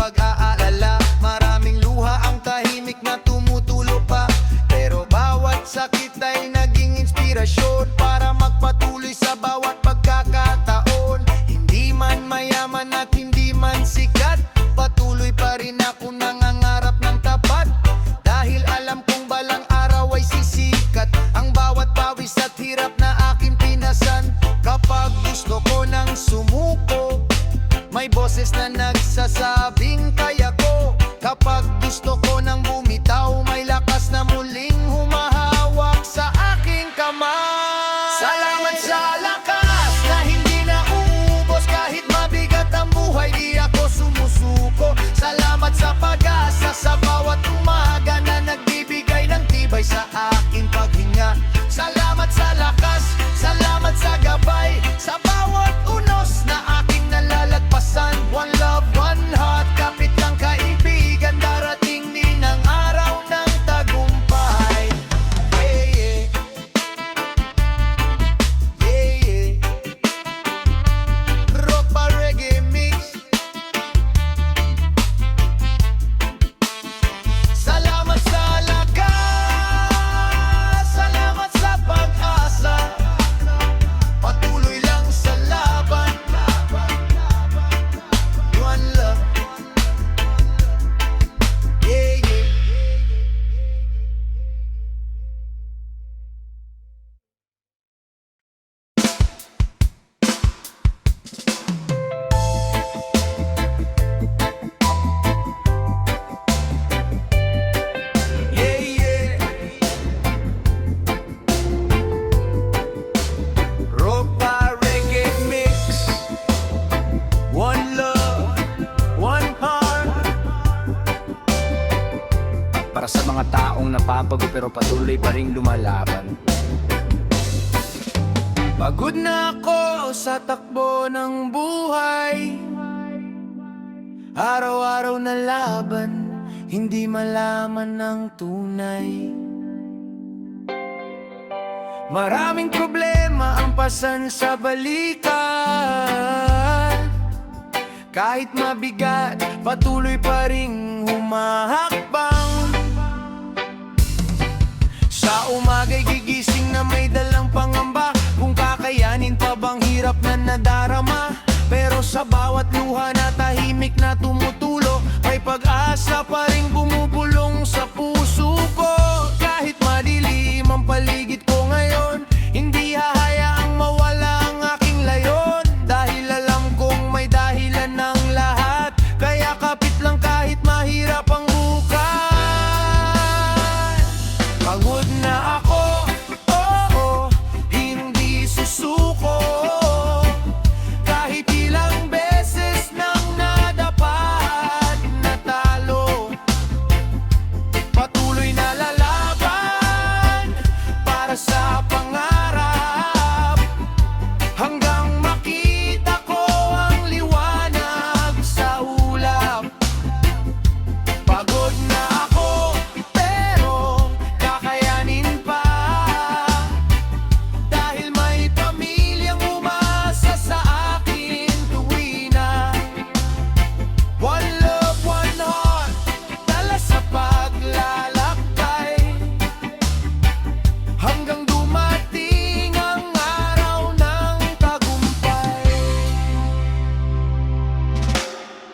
pag-aalala. Maraming luha ang tahimik na tumutulo pa, pero bawat sakit ay naging inspirasyon para magpatuloy sa bawat pagkakataon. Hindi man mayaman at hindi man sikat, patuloy pa rin ako nangangarap ng tapat. Dahil alam kong balang araw ay sisikat ang bawat pawis at hirap na aking pinasan. Kapag gusto ko nang sumuko, may boses na nagsasabing kaya ko. Kapag gusto ko nang bumitaw, may lakas na muling humahawak sa aking kamay. Salamat sa lakas na hindi na uubos. Kahit mabigat ang buhay, di ako sumusuko. Salamat sa pag-asa sa bawat umaga na nagbibigay ng tibay sa aking paghinga. Salamat sa lakas, salamat sa gabay, sa bawat unos na aking nalalagpasan. One love, one heart, kapit lang kaibigan, darating din ang araw ng tagumpay. Yeah, yeah. Yeah, yeah. Rock pa reggae mix. Salamat sa lakas, salamat sa pag-asa, patuloy lang sa laban. One love. Yeah, yeah. Yeah, yeah. Rock pa reggae mix. One love, one heart. Para sa mga taong napapago pero patuloy pa ring lumalaban. Pagod na ako sa takbo ng buhay, araw-araw na laban, hindi malaman ng tunay. Maraming problema ang pasan sa balikan. Kahit mabigat, patuloy pa ring humahakbang. Sa umaga'y gigising na may dalang pangamba, kung kakayanin pa bang hirap na nadarama. Pero sa bawat luha na tahimik na tumutulo, may pag-asa pa rin bumubulong sa puso ko. Kahit madilim ang paligid ko ngayon, hindi hahayaang mawala ang aking layon. Dahil alam kong may dahilan ng lahat, kaya kapit lang kahit mahirap ang bukas. Pagod na ako, oo, hindi susuko. Kahit ilang beses nang nadapa at natalo, patuloy na lalaban para sa pangarap, hanggang makita ko ang liwanag sa ulap. Pagod na ako, pero kakayanin pa, dahil may pamilyang umasa sa akin tuwina. One love, one heart, dala sa paglalakbay, hanggang dumating ang araw ng tagumpay.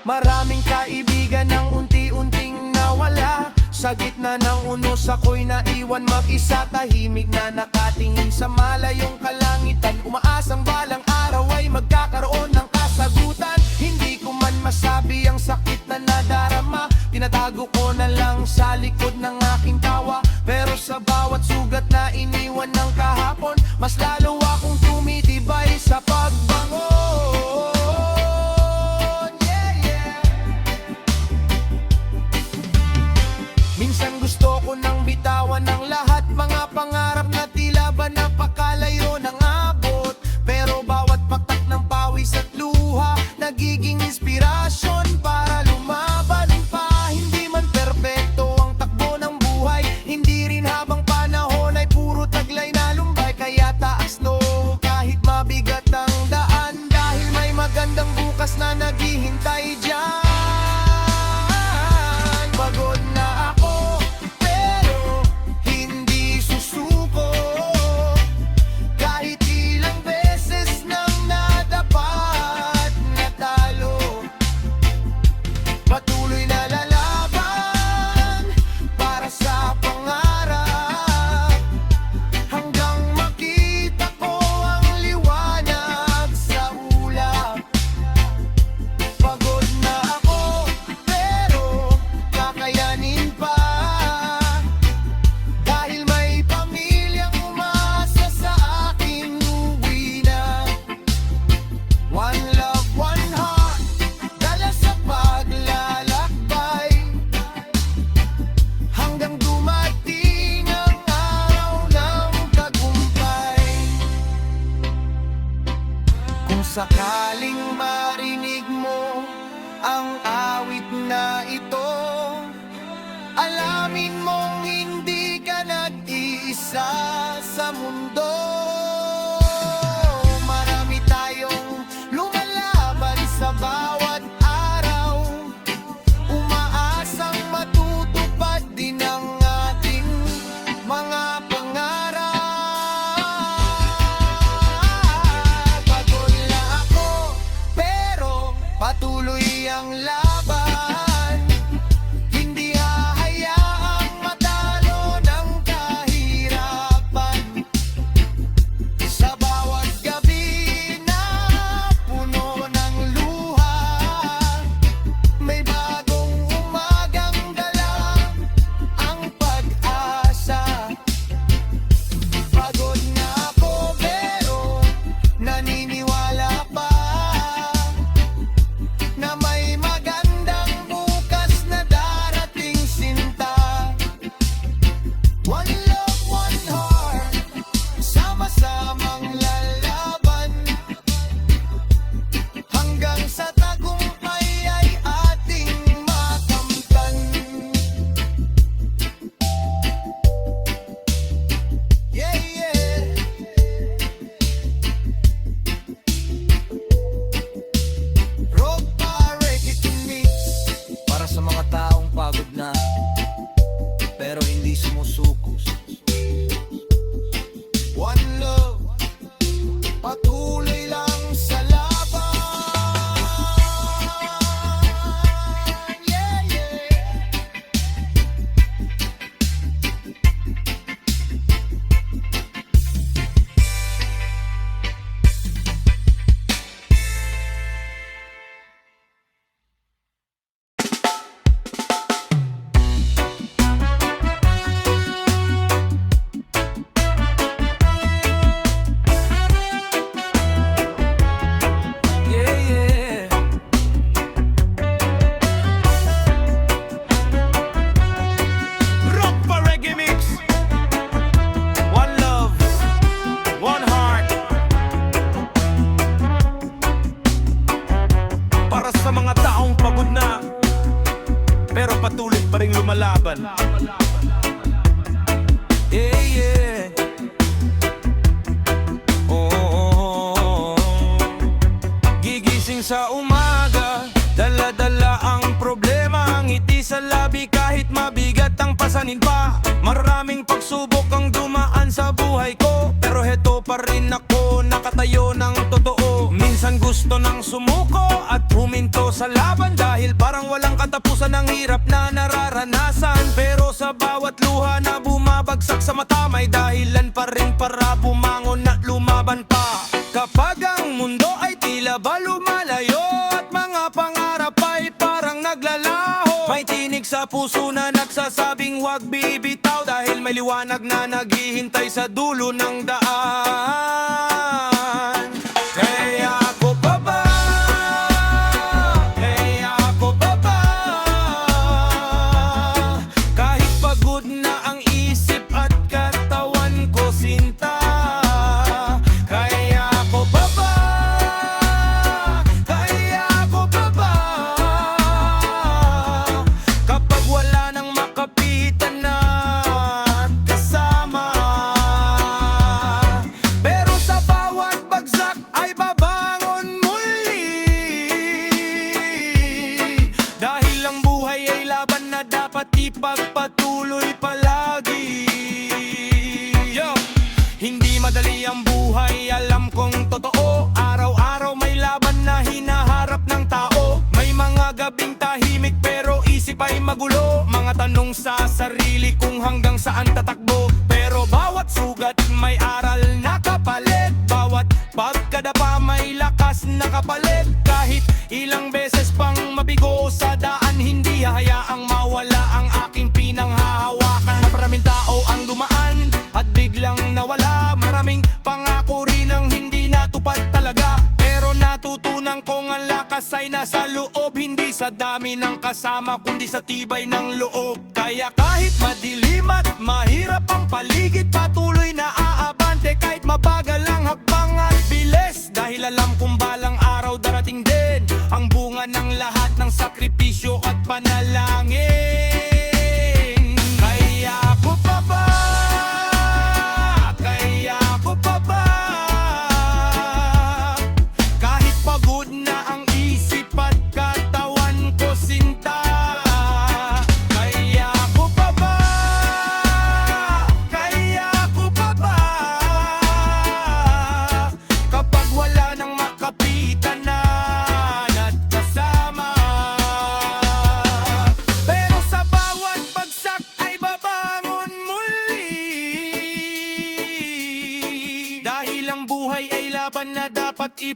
Maraming kaibigan ang unti-unting nawala, sa gitna ng unos ako'y naiwan mag-isa. Tahimik na nakatingin sa malayong kalangitan, umaasang balang araw ay magkakaroon ng kasagutan. Hindi ko man masabi ang sakit na nadarama, tinatago ko na lang sa likod ng aking tawa. Pero sa bawat sugat na iniwan ng kahapon, mas lalo akong tumitibay sa pagbangon. Yeah, yeah. Minsan gusto ko nang bitawan ng lahat, mga pangarap na tila ba napakalayo ng abot. Pero bawat paktak ng pawis at luha, nagiging inspirasyon para lumaban pa. Hindi man perpekto ang takbo ng buhay, hindi rin habang panahon ay puro taglay na lumbay. Kaya taas loob Aminin mong hindi ka nag-iisa sa mundo. Marami tayong lumalaban sa bawat araw, umaasang matutupad din ang ating mga pangarap. Pagod na ako, pero patuloy ang laban. Hindi hahayaang matalo ng kahirapan. Sa bawat gabi na puno ng luha, may bagong umagang dala ang pag-asa. Pagod na ako pero naniniwala pa na may magandang bukas na darating, sinta. One love, one heart, sama-samang lalaban hanggang sa tagumpay ay ating makamtan. Yeah, yeah. Rock pa, reggae to mix. Para sa mga taong pagod na pero hindi sumusukus. One love, patuloy lang sa laban. Yeah, yeah. Yeah, yeah. Rock pa reggae mix. One love, one heart. Para sa mga taong pagod na pero patuloy pa rin lumalaban. Yeah, yeah. Oh, oh, oh. Gigising sa umaga, dala-dala ang problema, ang ngiti sa labi kahit mabigat ang pasanin pa. Maraming pagsubok ang dumaan sa buhay ko, pero heto pa rin ako, nakatayo ng totoo. Minsan gusto nang sumuko at huminto sa laban, dahil parang walang katapusan ang hirap na nararanasan. Pero sa bawat luha na bumabagsak sa mata, may dahilan pa rin para bumangon at lumaban pa. Kapag ang mundo ay tila ba lumalayo at mga pangarap ay parang naglalaho, may tinig sa puso na nagsasabing huwag bibitaw, dahil may liwanag na naghihintay sa dulo ng daan. Kaya ako pa ba? Kaya ako pa ba? Kahit pagod na ang isip at katawan ko, sinta. Kaya ako pa ba? Kaya ako pa ba? Kapag wala nang makapitan na kasama, pero sa bawat bagsak ay babangon muli, dahil ang buhay ay laban na dapat ipagpatuloy palagi. Yo! Hindi madali ang buhay, alam kong totoo. Araw-araw may laban na hinaharap ng tao. May mga gabing tahimik pero isip ay magulo, mga tanong sa sarili kung hanggang saan tatakbo. Pero bawat sugat may aral na kapalit, bawat pagkadapa may lakas na kapalit. Kahit ilang beses pang mabigo sa daan, hindi hahayaang mawala ang aking pinanghahawakan. Maraming tao ang dumaan at biglang nawala, maraming pangako rin ang hindi natupad talaga. Pero natutunan kong ang lakas ay nasa loob, hindi sa dami ng kasama kundi sa tibay ng loob. Kaya kahit madilim at mahirap ang paligid, patuloy na aabante kahit mabagal ang hakbang at bilis, dahil alam kong balang araw darating din ang bunga ng lahat ng sakripisyo at panalangin.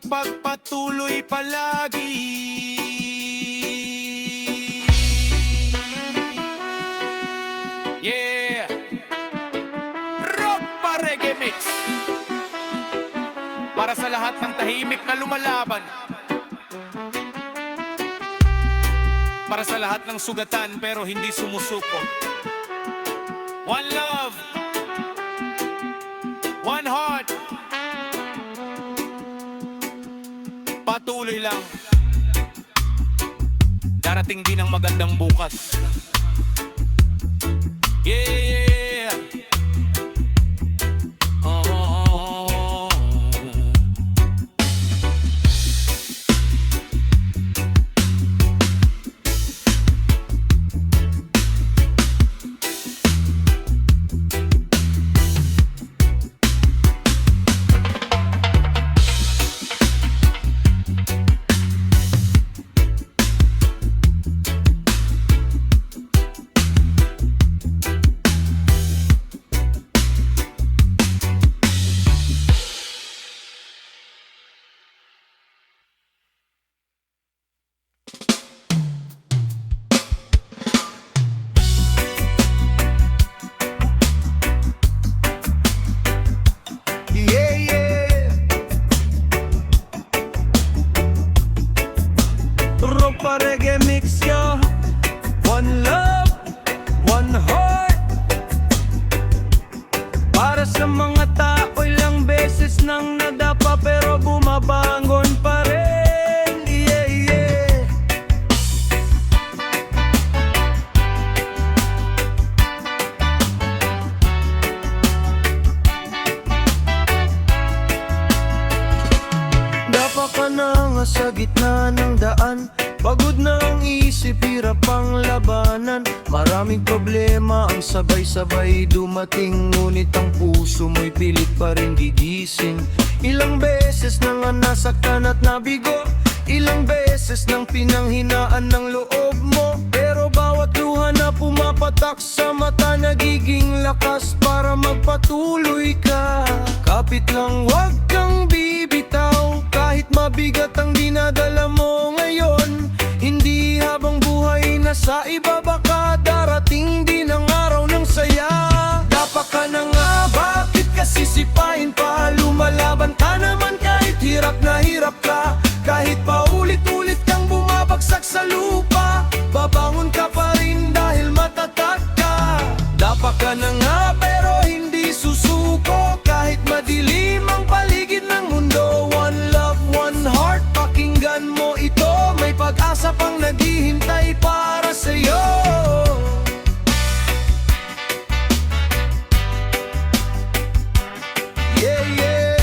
ipagpatuloy palagi. Yeah! Rock pa Reggae Mix! Para sa lahat ng tahimik na lumalaban, para sa lahat ng sugatan pero hindi sumusuko. One love, one heart. Patuloy lang. Darating din ang magandang bukas. Yeah. Oh. Yeah, yeah. Rock pa Reggae Mix, yo. One love, one heart. Para sa mga tao ilang beses nang nadapa pero bumabangon pa rin. Yeah, yeah. Dapa ka na nga sa gitna ng daan. Pagod na ang isip, hirap ang labanan. Maraming problema ang sabay-sabay dumating, ngunit ang puso mo'y pilit pa rin gigising. Ilang beses na nga nasaktan at nabigo, ilang beses nang pinanghinaan ng loob mo. Pero bawat luha na pumapatak sa mata, nagiging lakas para magpatuloy ka. Kapit lang, wag kang bibitaw, kahit mabigat ang dinadala mo ngayon. Hindi habang buhay nasa ibaba ka, darating din ang araw ng saya. Dapat ka na nga, bakit ka sisipain pa? Lumalaban ka naman kahit hirap na hirap ka. Kahit paulit-ulit kang bumabagsak sa lupa, babangon ka pa rin dahil matatag ka. Dapat ka na nga pero hindi susuko, kahit madilim ang paligid ng mundo. One love, one heart, pakinggan mo ito, may pag-asa pang naghihintay para sa'yo. Yeah, yeah.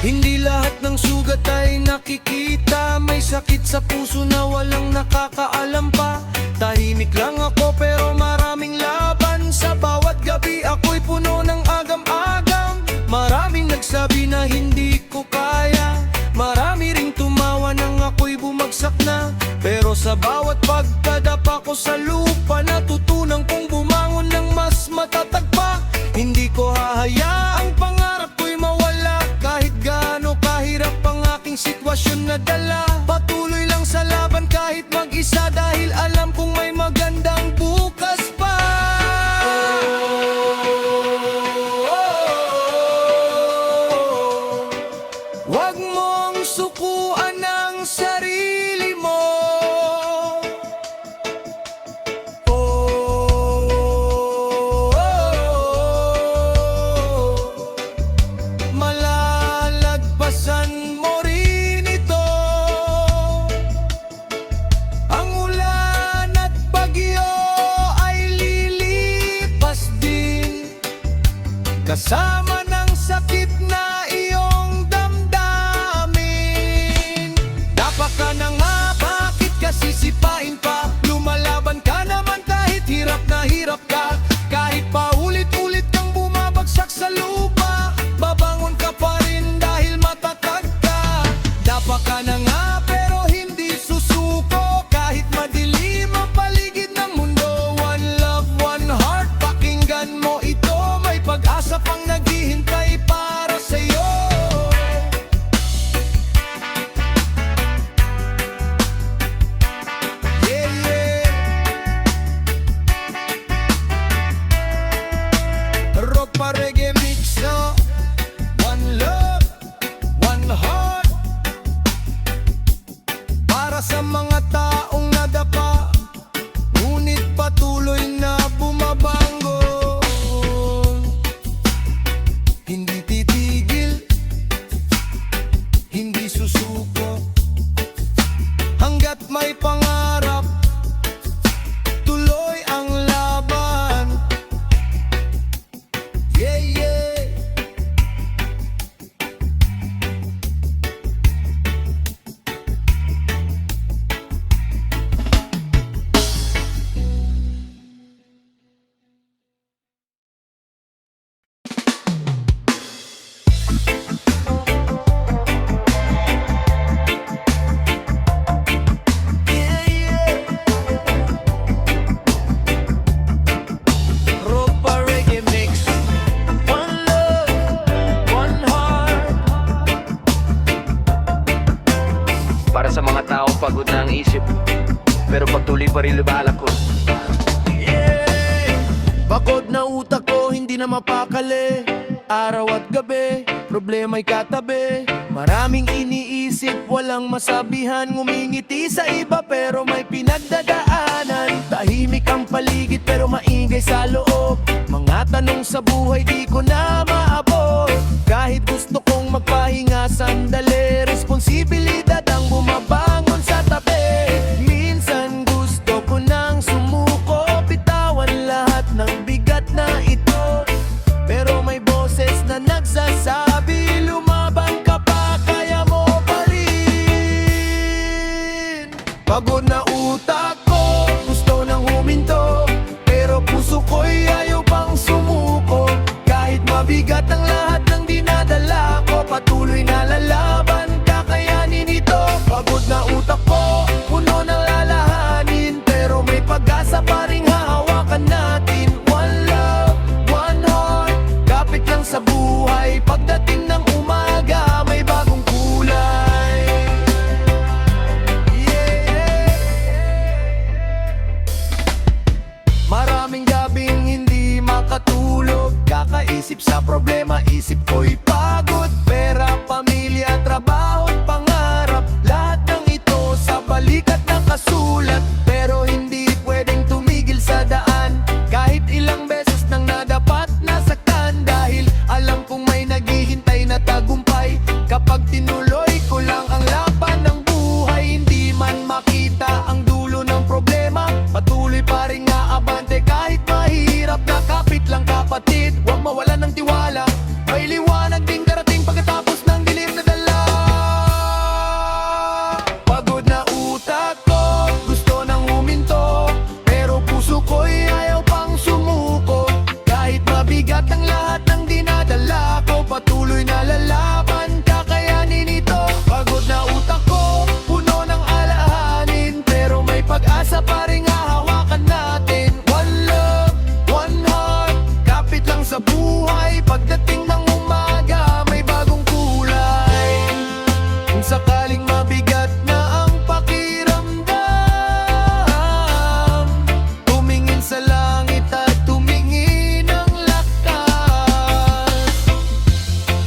Hindi lahat ng sugat ay nakikita, may sakit sa puso na walang nakakaalam pa. Tahimik lang ako pero maraming laban, sa bawat gabi ako'y puno ng agam-agam. Maraming nagsabi na hindi ko kaya, marami ring tumawa nang ako'y bumagsak na. Pero sa bawat pagkadapa ko sa lupa, natutunan kong bumangon ng mas matatag pa. Hindi ko hahayaang pangarap ko'y mawala, kahit gaano kahirap ang aking sitwasyon na dala. Patuloy lang sa laban kahit mag-isa, dahil alam kong may magandang bukas pa. Wag mong sukuan ang sarili mo. Malalagpasan mo rin ito. Ang ulan at bagyo ay lilipas din, kasama ng sakit na iyong damdamin. Dapat ka na nga, bakit ka sisipain pa? Lumalaban ka naman kahit hirap na hirap ka. Kahit paulit-ulit kang bumabagsak sa lupa, babangon ka pa rin dahil matatag ka. Dapat ka na nga pero hindi susuko, kahit madilim ang paligid ng mundo. One love, one heart, pakinggan mo ito, sa mga tao pagod na ang isip pero patuloy pa rin lumalakot. Bakod na utak ko, hindi na mapakali. Araw at gabi, problema'y katabi. Maraming iniisip, walang masabihan. Ngumingiti sa iba pero may pinagdadaanan. Tahimik ang paligid pero maingay sa loob. Mga tanong sa buhay di ko na maabot. Kahit gusto kong magpahinga sandali, responsibilidad ang bumabangon sa tabi. Minsan gusto ko nang sumuko, bitawan lahat ng bigat na ito. Pero may boses na nagsasabi, lumaban ka pa, kaya mo pa rin. Pagod na utak ko, gusto nang huminto, pero puso ko'y ayaw pang sumuko. Kahit mabigat ang lahat ng dinadala ko, patuloy na lalaban, kakayanin ito. Pagod na utak ko, puno ng lalahanin, pero may pag-asa pa rin hahawakan natin. One love, one heart, kapit lang sa buhay. Pagdating ng umaga, may bagong kulay. Maraming gabing hindi makatulog, kakaisip sa problema, isip ko'y pagod. Pera, pamilya, trabaho at pangarap, lahat ng ito sa balikat ng kasulat. Pero hindi pwedeng tumigil sa daan, kahit ilang beses nang nadapat nasaktan. Dahil alam kong may naghihintay na tagumpay, kapag tinuloy ko lang ang laban ng buhay. Hindi man makita ang dulo ng problema, patuloy pa rin aabante kahit mahirap. Nakapit lang kapatid, huwag mawalan ng tiwala. May liwanag ding darating pagkatapos ng dilim na dala. Pagod na utak ko, gusto nang huminto, pero puso ko'y ayaw pang sumuko. Kahit mabigat ang lahat ng dinadala ko, patuloy na lalaban, kakayanin ito. Pagod na utak ko, puno ng alaanin, pero may pag-asa pa rin hahawakan natin. One love, one heart, kapit lang sa buhay. Pagdating ng umaga, may bagong kulay. Kung sakaling mabigat na ang pakiramdam, tumingin sa langit at tumingin ang lakas.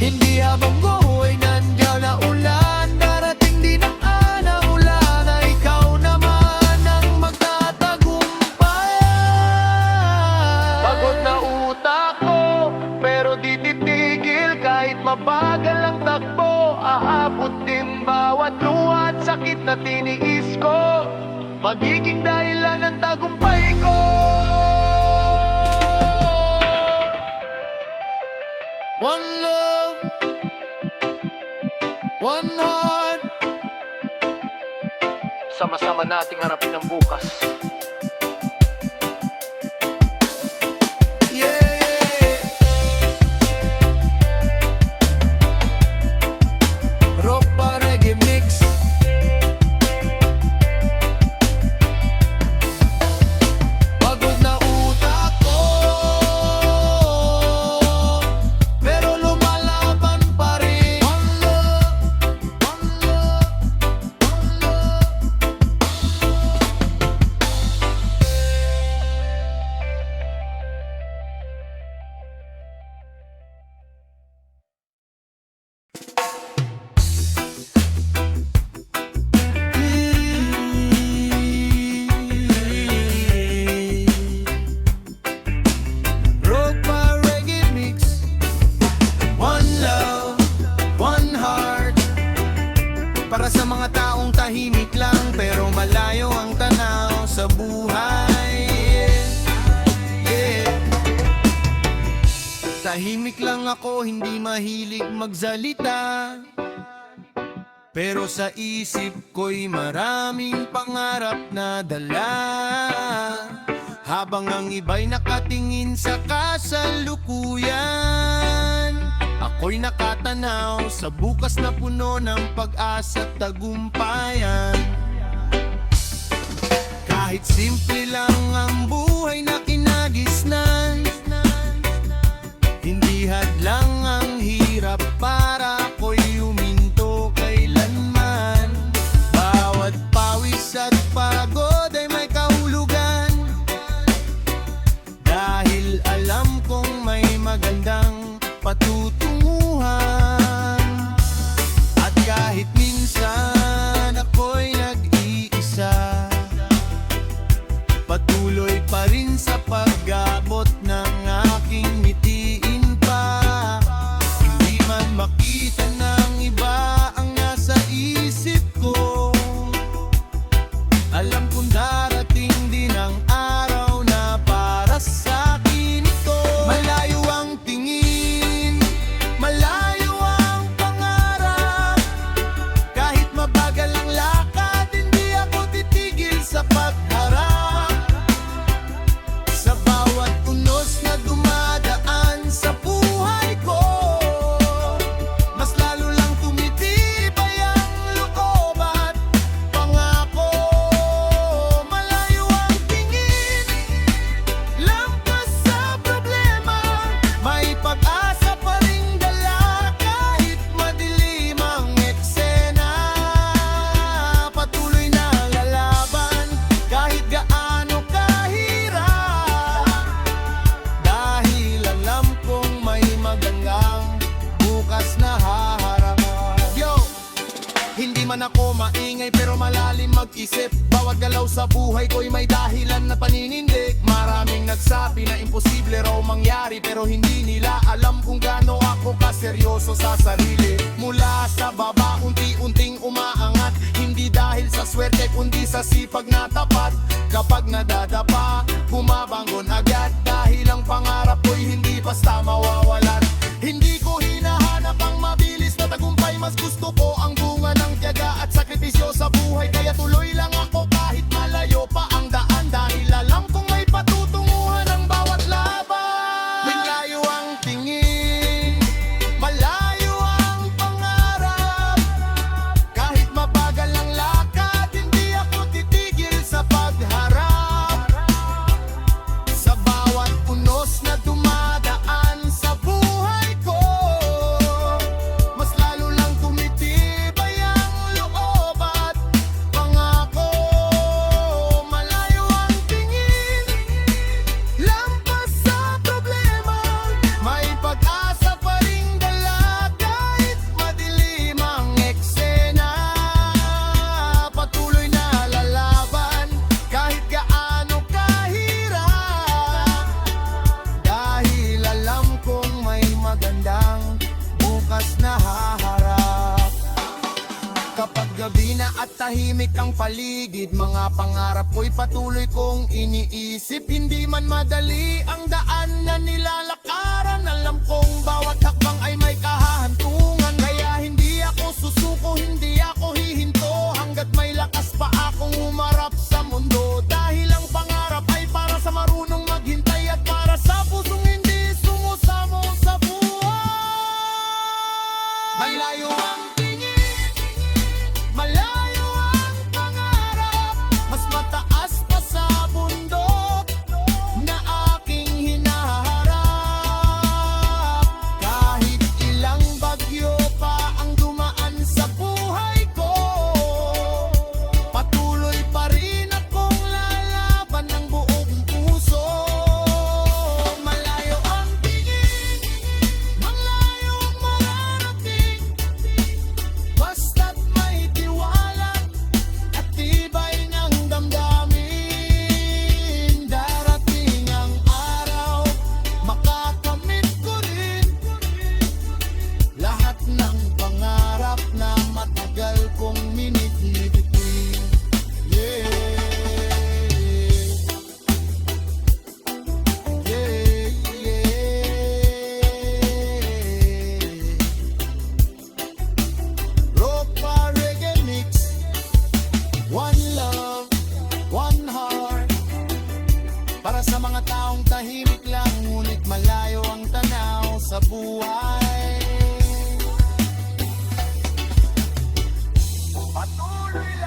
Hindi habang buhay nandiyan na ulan, darating din ang alaula na ikaw naman ang magtatagumpayan. Pagod na utak ko, pero di titigil kahit mabagal ang takbo. Aabot din bawat luha at sakit na tiniis ko, magiging dahilan ng tagumpay ko. One love, one heart, sama-sama nating harapin ang bukas. Yeah. Rock pa reggae mix. Pagod na utak ko, pero lumalaban pa rin. One love, one love, one love. Rock pa reggae mix. One love, one heart, para sa mga taong tahimik lang pero malayo ang tanaw sa buhay. Yeah. Tahimik lang ako, hindi mahilig magsalita, pero sa isip ko'y maraming pangarap na dala. Habang ang iba'y nakatingin sa kasalukuyan, ako'y nakatanaw sa bukas na puno ng pag-asa at tagumpayan. Kahit simple lang ang buhay na kinagisnan, hindi hadlang ang hirap para ako'y huminto kailanman. maingay pero malalim mag-isip. Bawat galaw sa buhay ko'y may dahilan na paninindig. Maraming nagsabi na imposible raw mangyari, pero hindi nila alam kung gaano ako kaseryoso sa sarili. Mula sa baba, unti-unting umaangat, hindi dahil sa swerte kundi sa sipag na tapat. Kapag nadadapa, bumabangon agad, dahil ang pangarap ko'y hindi basta mawawalan. Hindi ko hinahanap ang mabilis na tagumpay, mas gusto ko ang bunga ng tiyaga at sakripisyo sa buhay. Kaya tuloy lang ako kahit malayo pa ang daan, dahil alam kong may patutunguhan ang bawat laban. Malayo ang tingin, malayo ang pangarap. Kahit mabagal ang lakad, hindi ako titigil sa pagharap. Sa bawat unos na dumadaan sa buhay ko, mas lalo lang tumitibay ang loob at pangako. Malayo ang tingin, lampas sa problema, may pag-asa pa ring dala kahit madilim ang eksena. Patuloy na lalaban kahit gaano kahirap, dahil alam kong may magandang bukas na haharap. Kapag gabi na at tahimik ang paligid, mga pangarap ko'y patuloy kong iniisip. Hindi man madali ang daan na nilalakaran, alam kong bawat hakbang ay may kahahantungan. Kaya hindi ako susuko, hindi ako hihinto, hanggat may lakas pa akong humarap sa mundo. Dahil ang pangarap ay para sa marunong maghintay at para sa pusong hindi sumusamo sa buhay. Malayo ang tingin, malayo ang pangarap, mas mataas pa sa bundok na aking hinaharap. Kahit ilang bagyo pa ang dumaan sa buhay ko, patuloy pa rin akong lalaban ng buong puso. Malayo ang tingin, malayo ang mararating, basta't may tiwala at tibay ng damdamin. Darating ang araw, makakamit ko rin lahat ng pangarap na matagal kong minitibituin. Yeah. Yeah, yeah. Ropa Reggae Mix, one love, one heart. Para sa mga taong tahimik lang, ngunit malayo ang tanaw sa buhay. Patuloy lang